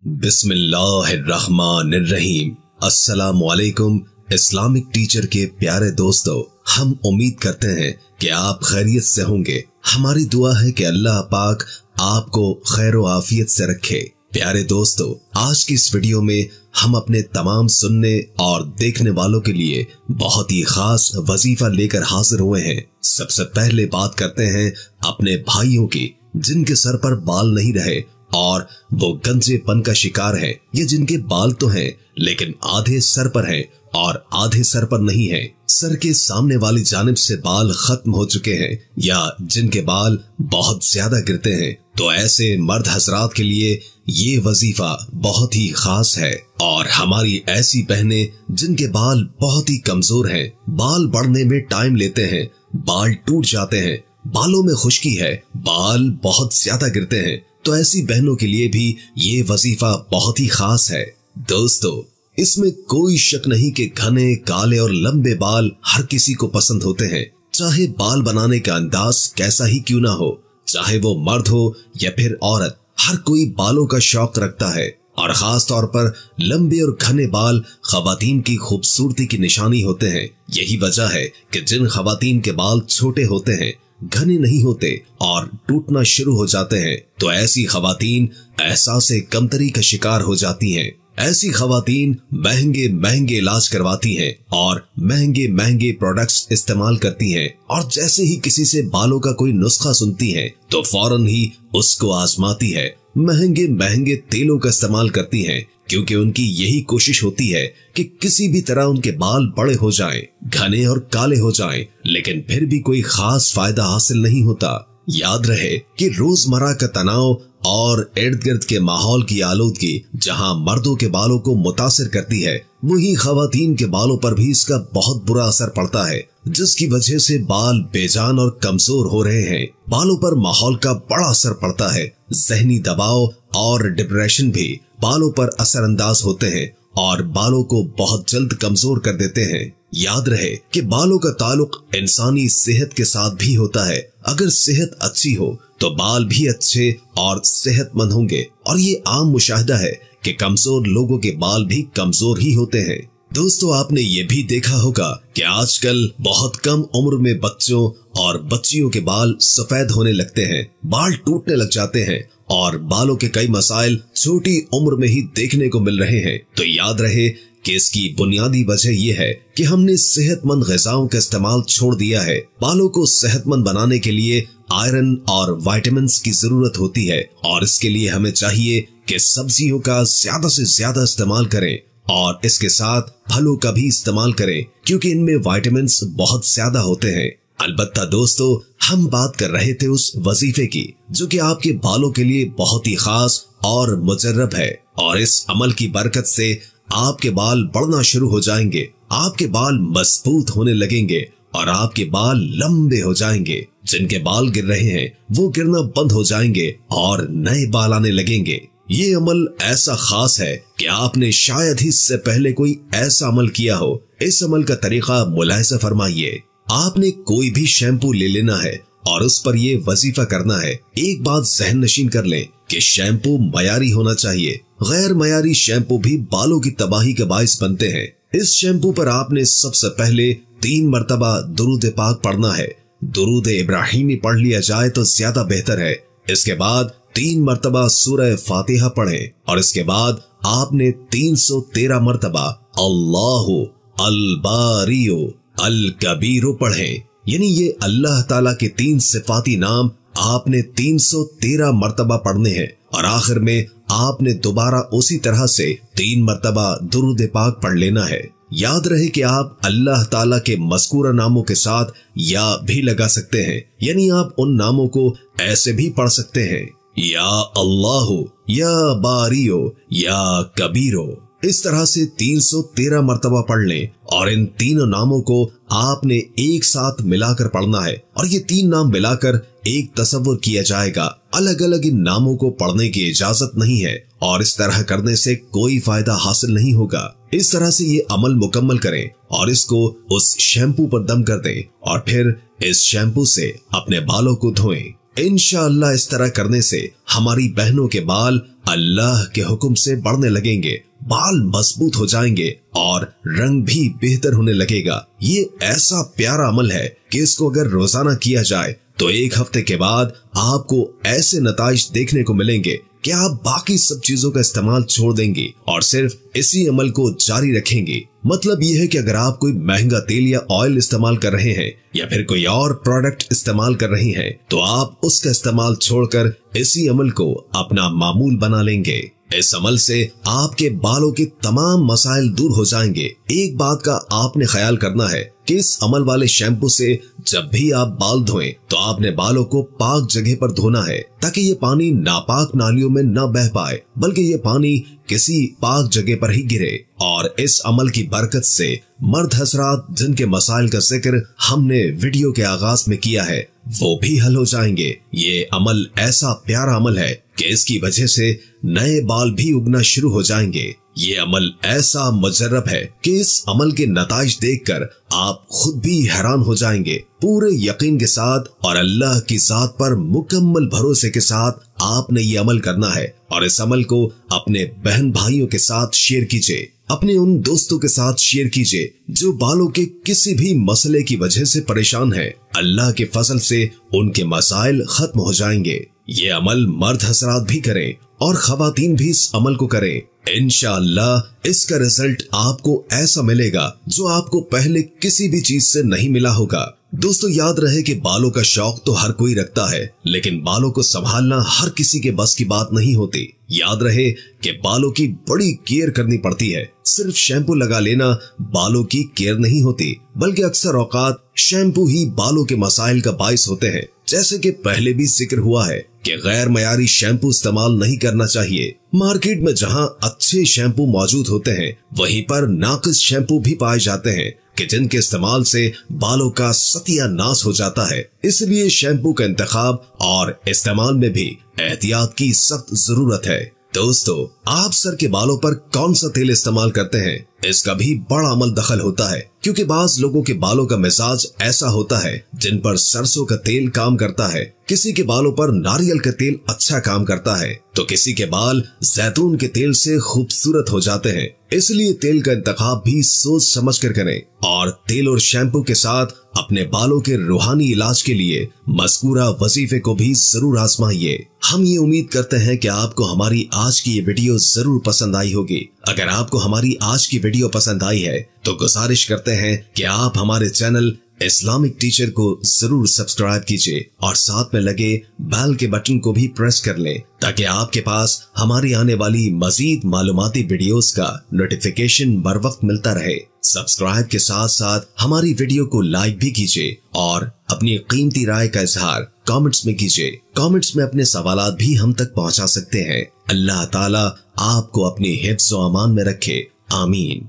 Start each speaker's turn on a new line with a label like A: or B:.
A: बिस्मिल्लाहिर्रहमानिर्रहीम। अस्सलामुअलैकुम Islamic teacher के प्यारे दोस्तों, हम उम्मीद करते हैं कि आप खैरियत से होंगे। हमारी दुआ है कि अल्लाह पाक आपको खैर व आफियत से रखे। प्यारे दोस्तों, आज की इस वीडियो में हम अपने तमाम सुनने और देखने वालों के लिए बहुत ही खास वजीफा लेकर हाजिर हुए हैं। सबसे पहले बात करते हैं अपने भाइयों की, जिनके सर पर बाल नहीं रहे और वो गंजेपन का शिकार है, या जिनके बाल तो हैं लेकिन आधे सर पर हैं और आधे सर पर नहीं है। सर के सामने वाली जानिब से बाल खत्म हो चुके हैं या जिनके बाल बहुत ज्यादा गिरते हैं, तो ऐसे मर्द हजरात के लिए ये वजीफा बहुत ही खास है। और हमारी ऐसी बहनें जिनके बाल बहुत ही कमजोर हैं, बाल बढ़ने में टाइम लेते हैं, बाल टूट जाते हैं, बालों में खुश्की है, बाल बहुत ज्यादा गिरते हैं, तो ऐसी बहनों के लिए भी ये वजीफा बहुत ही खास है। दोस्तों, इसमें कोई शक नहीं कि घने काले और लंबे बाल हर किसी को पसंद होते हैं, चाहे बाल बनाने का अंदाज कैसा ही क्यों ना हो, चाहे वो मर्द हो या फिर औरत, हर कोई बालों का शौक रखता है। और खास तौर पर लंबे और घने बाल खवातीन की खूबसूरती की निशानी होते हैं। यही वजह है कि जिन खवातीन के बाल छोटे होते हैं, घने नहीं होते और टूटना शुरू हो जाते हैं, तो ऐसी खवातीन एहसास कमतरी का शिकार हो जाती हैं। ऐसी खवातीन महंगे महंगे इलाज करवाती हैं और महंगे महंगे प्रोडक्ट्स इस्तेमाल करती हैं, और जैसे ही किसी से बालों का कोई नुस्खा सुनती हैं तो फौरन ही उसको आजमाती है, महंगे महंगे तेलों का इस्तेमाल करती हैं, क्योंकि उनकी यही कोशिश होती है कि किसी भी तरह उनके बाल बड़े हो जाएं, घने और काले हो जाएं, लेकिन फिर भी कोई खास फायदा हासिल नहीं होता। याद रहे कि रोजमर्रा का तनाव और इर्द गिर्द के माहौल की आलूदगी जहां मर्दों के बालों को मुतासिर करती है, वही खवातीन के बालों पर भी इसका बहुत बुरा असर पड़ता है, जिसकी वजह से बाल बेजान और कमजोर हो रहे हैं। बालों पर माहौल का बड़ा असर पड़ता है, जहनी दबाव और डिप्रेशन भी बालों पर असरअंदाज होते हैं और बालों को बहुत जल्द कमजोर कर देते हैं। याद रहे कि बालों का ताल्लुक इंसानी सेहत के साथ भी होता है। अगर सेहत अच्छी हो तो बाल भी अच्छे और सेहतमंद होंगे, और ये आम मुशाहिदा है कि कमजोर लोगों के बाल भी कमजोर ही होते हैं। दोस्तों, आपने ये भी देखा होगा कि आजकल बहुत कम उम्र में बच्चों और बच्चियों के बाल सफेद होने लगते हैं, बाल टूटने लग जाते हैं और बालों के कई मसाइल छोटी उम्र में ही देखने को मिल रहे हैं। तो याद रहे कि इसकी बुनियादी वजह यह है कि हमने सेहतमंद ग़िज़ाओं का इस्तेमाल छोड़ दिया है। बालों को सेहतमंद बनाने के लिए आयरन और विटामिन्स की जरूरत होती है, और इसके लिए हमें चाहिए कि सब्जियों का ज्यादा से ज्यादा इस्तेमाल करें और इसके साथ फलों का भी इस्तेमाल करें, क्योंकि इनमें विटामिन्स बहुत ज्यादा होते हैं। अलबत्ता दोस्तों, हम बात कर रहे थे उस वजीफे की जो कि आपके बालों के लिए बहुत ही खास और मुजर्रब है, और इस अमल की बरकत से आपके बाल बढ़ना शुरू हो जाएंगे, आपके बाल मजबूत होने लगेंगे और आपके बाल लंबे हो जाएंगे। जिनके बाल गिर रहे हैं वो गिरना बंद हो जाएंगे और नए बाल आने लगेंगे। ये अमल ऐसा खास है कि आपने शायद ही इससे पहले कोई ऐसा अमल किया हो। इस अमल का तरीका मुलाहिजा फरमाइए। आपने कोई भी शैम्पू ले लेना है और उस पर ये वजीफा करना है। एक बात ज़हन नशीन कर लें कि शैम्पू मयारी होना चाहिए। गैर मयारी शैम्पू भी बालों की तबाही का बाइस बनते हैं। इस शैम्पू पर आपने सबसे पहले 3 मरतबा दुरूद पाक पढ़ना है। दुरूद इब्राहिमी पढ़ लिया जाए तो ज्यादा बेहतर है। इसके बाद 3 मरतबा सूरह फातिहा पढ़ें, और इसके बाद आपने 313 मरतबा अल्लाहु अल बारियो अल कबीरो पढ़ें। यानी ये अल्लाह ताला के 3 सिफाती नाम आपने 313 मरतबा पढ़ने हैं, और आखिर में आपने दोबारा उसी तरह से 3 मरतबा दुरूद पाक पढ़ लेना है। याद रहे कि आप अल्लाह ताला के मज़कूरा नामों के साथ या भी लगा सकते हैं, यानी आप उन नामों को ऐसे भी पढ़ सकते हैं, या अल्लाहु, या बारियो, या कबीरो। इस तरह से 313 मरतबा पढ़ लें, और इन तीनों नामों को आपने एक साथ मिलाकर पढ़ना है, और ये 3 नाम मिलाकर एक तसव्वुर किया जाएगा। अलग अलग इन नामों को पढ़ने की इजाजत नहीं है, और इस तरह करने से कोई फायदा हासिल नहीं होगा। इस तरह से ये अमल मुकम्मल करें और इसको उस शैम्पू पर दम कर दें, और फिर इस शैम्पू से अपने बालों को धोएं। इंशाअल्लाह इस तरह करने से हमारी बहनों के बाल अल्लाह के हुक्म से बढ़ने लगेंगे, बाल मजबूत हो जाएंगे और रंग भी बेहतर होने लगेगा। ये ऐसा प्यारा अमल है कि इसको अगर रोजाना किया जाए तो एक हफ्ते के बाद आपको ऐसे नताइज देखने को मिलेंगे कि आप बाकी सब चीजों का इस्तेमाल छोड़ देंगे और सिर्फ इसी अमल को जारी रखेंगे। मतलब ये है कि अगर आप कोई महंगा तेल या ऑयल इस्तेमाल कर रहे हैं या फिर कोई और प्रोडक्ट इस्तेमाल कर रही हैं, तो आप उसका इस्तेमाल छोड़कर इसी अमल को अपना मामूल बना लेंगे। इस अमल से आपके बालों के तमाम मसाइल दूर हो जाएंगे। एक बात का आपने ख्याल करना है कि इस अमल वाले शैम्पू से जब भी आप बाल धोएं तो आपने बालों को पाक जगह पर धोना है, ताकि ये पानी नापाक नालियों में न बह पाए, बल्कि ये पानी किसी पाक जगह पर ही गिरे। और इस अमल की बरकत से मर्द हजरात जिनके मसाइल का जिक्र हमने वीडियो के आगाज में किया है वो भी हल हो जाएंगे। ये अमल ऐसा प्यारा अमल है कि इसकी वजह से नए बाल भी उगना शुरू हो जाएंगे। ये अमल ऐसा मुजर्रब है कि इस अमल के नताइज देखकर आप खुद भी हैरान हो जाएंगे। पूरे यकीन के साथ और अल्लाह की जात पर मुकम्मल भरोसे के साथ आपने ये अमल करना है और इस अमल को अपने बहन भाइयों के साथ शेयर कीजिए, अपने उन दोस्तों के साथ शेयर कीजिए जो बालों के किसी भी मसले की वजह से परेशान है। अल्लाह के फजल से उनके मसाइल खत्म हो जाएंगे। ये अमल मर्द हजरात भी करें और खवातीन भी इस अमल को करें। इंशाअल्लाह इसका रिजल्ट आपको ऐसा मिलेगा जो आपको पहले किसी भी चीज से नहीं मिला होगा। दोस्तों याद रहे कि बालों का शौक तो हर कोई रखता है, लेकिन बालों को संभालना हर किसी के बस की बात नहीं होती। याद रहे कि बालों की बड़ी केयर करनी पड़ती है। सिर्फ शैम्पू लगा लेना बालों की केयर नहीं होती, बल्कि अक्सर औकात शैम्पू ही बालों के मसाइल का बाइस होते हैं। जैसे कि पहले भी जिक्र हुआ है कि गैर मयारी शैम्पू इस्तेमाल नहीं करना चाहिए। मार्केट में जहां अच्छे शैम्पू मौजूद होते हैं वहीं पर नाकिस शैम्पू भी पाए जाते हैं कि जिनके इस्तेमाल से बालों का सत्यानाश हो जाता है। इसलिए शैम्पू का इंतखाब और इस्तेमाल में भी एहतियात की सख्त जरूरत है। दोस्तों आप सर के बालों पर कौन सा तेल इस्तेमाल करते हैं, इसका भी बड़ा अमल दखल होता है, क्योंकि बाज लोगों के बालों का मिजाज ऐसा होता है जिन पर सरसों का तेल काम करता है, किसी के बालों पर नारियल का तेल अच्छा काम करता है, तो किसी के बाल जैतून के तेल से खूबसूरत हो जाते हैं। इसलिए तेल का इंतखाब भी सोच समझ कर करें और तेल और शैम्पू के साथ अपने बालों के रूहानी इलाज के लिए मज़कूरा वजीफे को भी जरूर आजमाइए। हम ये उम्मीद करते हैं कि आपको हमारी आज की ये वीडियो जरूर पसंद आई होगी। अगर आपको हमारी आज की वीडियो पसंद आई है तो गुजारिश करते हैं कि आप हमारे चैनल इस्लामिक टीचर को जरूर सब्सक्राइब कीजिए और साथ में लगे बेल के बटन को भी प्रेस कर लें, ताकि आपके पास हमारी आने वाली मजीद मालूमाती वीडियोस का नोटिफिकेशन बर वक्त मिलता रहे। सब्सक्राइब के साथ साथ हमारी वीडियो को लाइक भी कीजिए और अपनी कीमती राय का इजहार कमेंट्स में कीजिए। कमेंट्स में अपने सवालात भी हम तक पहुंचा सकते हैं। अल्लाह ताला आपको अपनी हिफ्ज़ व अमान में रखे। आमीन।